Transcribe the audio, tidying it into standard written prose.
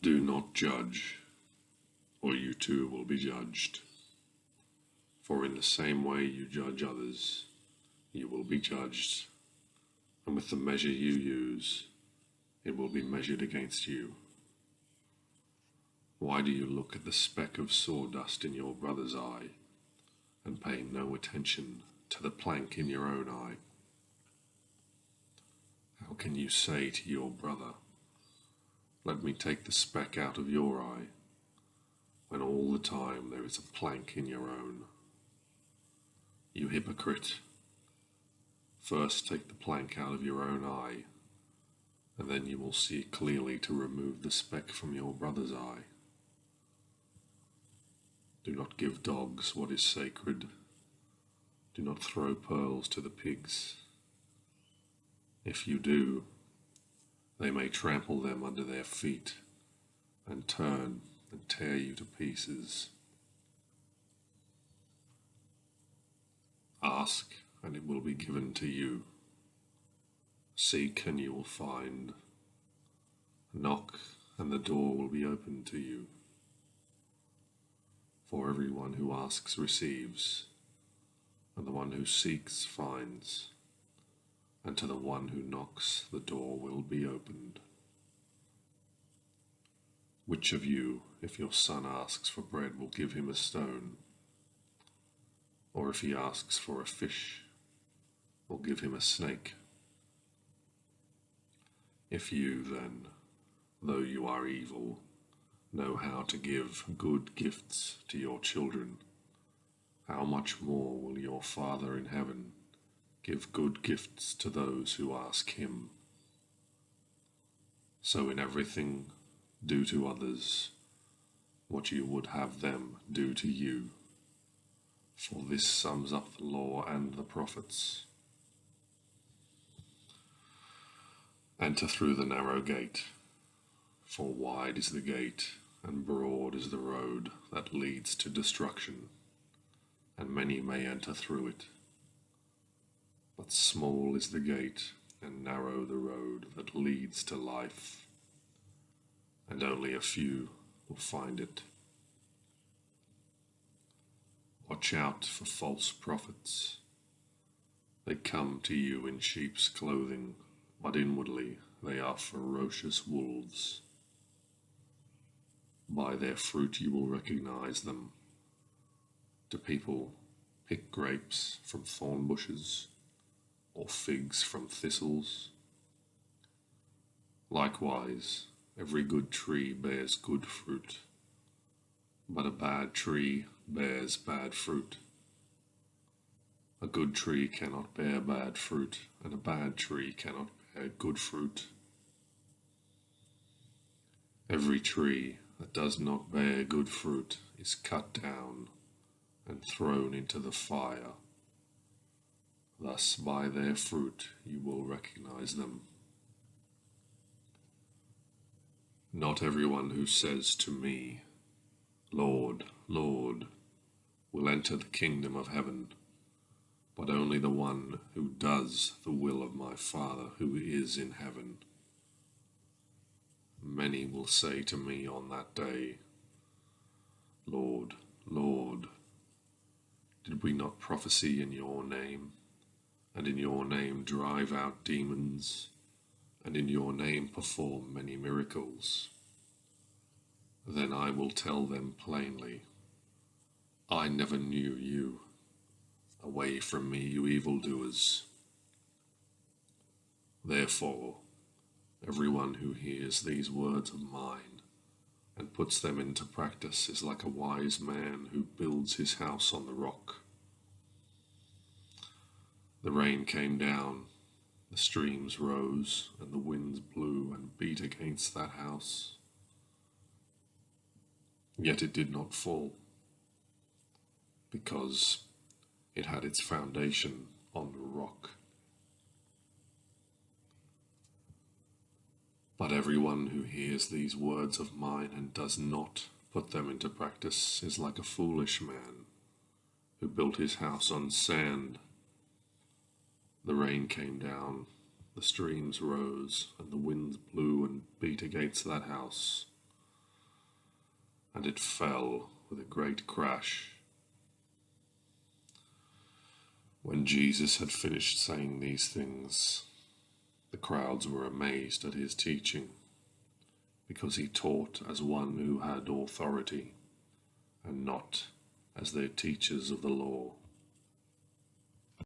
Do not judge, or you too will be judged. For in the same way you judge others, you will be judged, and with the measure you use, it will be measured against you. Why do you look at the speck of sawdust in your brother's eye, and pay no attention to the plank in your own eye? How can you say to your brother, "Let me take the speck out of your eye," when all the time there is a plank in your own? You hypocrite! First take the plank out of your own eye, and then you will see clearly to remove the speck from your brother's eye. Do not give dogs what is sacred. Do not throw pearls to the pigs. If you do, they may trample them under their feet and turn and tear you to pieces. Ask, and it will be given to you. Seek, and you will find. Knock, and the door will be opened to you. For everyone who asks receives, and the one who seeks finds, and to the one who knocks the door will be opened. Which of you, if your son asks for bread, will give him a stone? Or if he asks for a fish, will give him a snake? If you then, though you are evil, know how to give good gifts to your children, how much more will your Father in heaven give good gifts to those who ask him? So in everything, do to others what you would have them do to you, for this sums up the law and the prophets. Enter through the narrow gate, for wide is the gate, and broad is the road that leads to destruction, and many may enter through it. But small is the gate, and narrow the road that leads to life, and only a few will find it. Watch out for false prophets. They come to you in sheep's clothing, but inwardly they are ferocious wolves. By their fruit you will recognize them. Do people pick grapes from thorn bushes, or figs from thistles? Likewise, every good tree bears good fruit, but a bad tree bears bad fruit. A good tree cannot bear bad fruit, and a bad tree cannot bear good fruit. Every tree that does not bear good fruit is cut down and thrown into the fire. Thus by their fruit you will recognize them. Not everyone who says to me, "Lord, Lord," will enter the kingdom of heaven, but only the one who does the will of my Father who is in heaven. Many will say to me on that day, "Lord, Lord, did we not prophesy in your name, and in your name drive out demons, and in your name perform many miracles?" Then I will tell them plainly, "I never knew you. Away from me, you evildoers." Therefore, everyone who hears these words of mine and puts them into practice is like a wise man who builds his house on the rock. The rain came down, the streams rose, and the winds blew and beat against that house. Yet it did not fall, because it had its foundation on the rock. But everyone who hears these words of mine and does not put them into practice is like a foolish man who built his house on sand. The rain came down, the streams rose, and the winds blew and beat against that house, and it fell with a great crash. When Jesus had finished saying these things, the crowds were amazed at his teaching, because he taught as one who had authority, and not as their teachers of the law.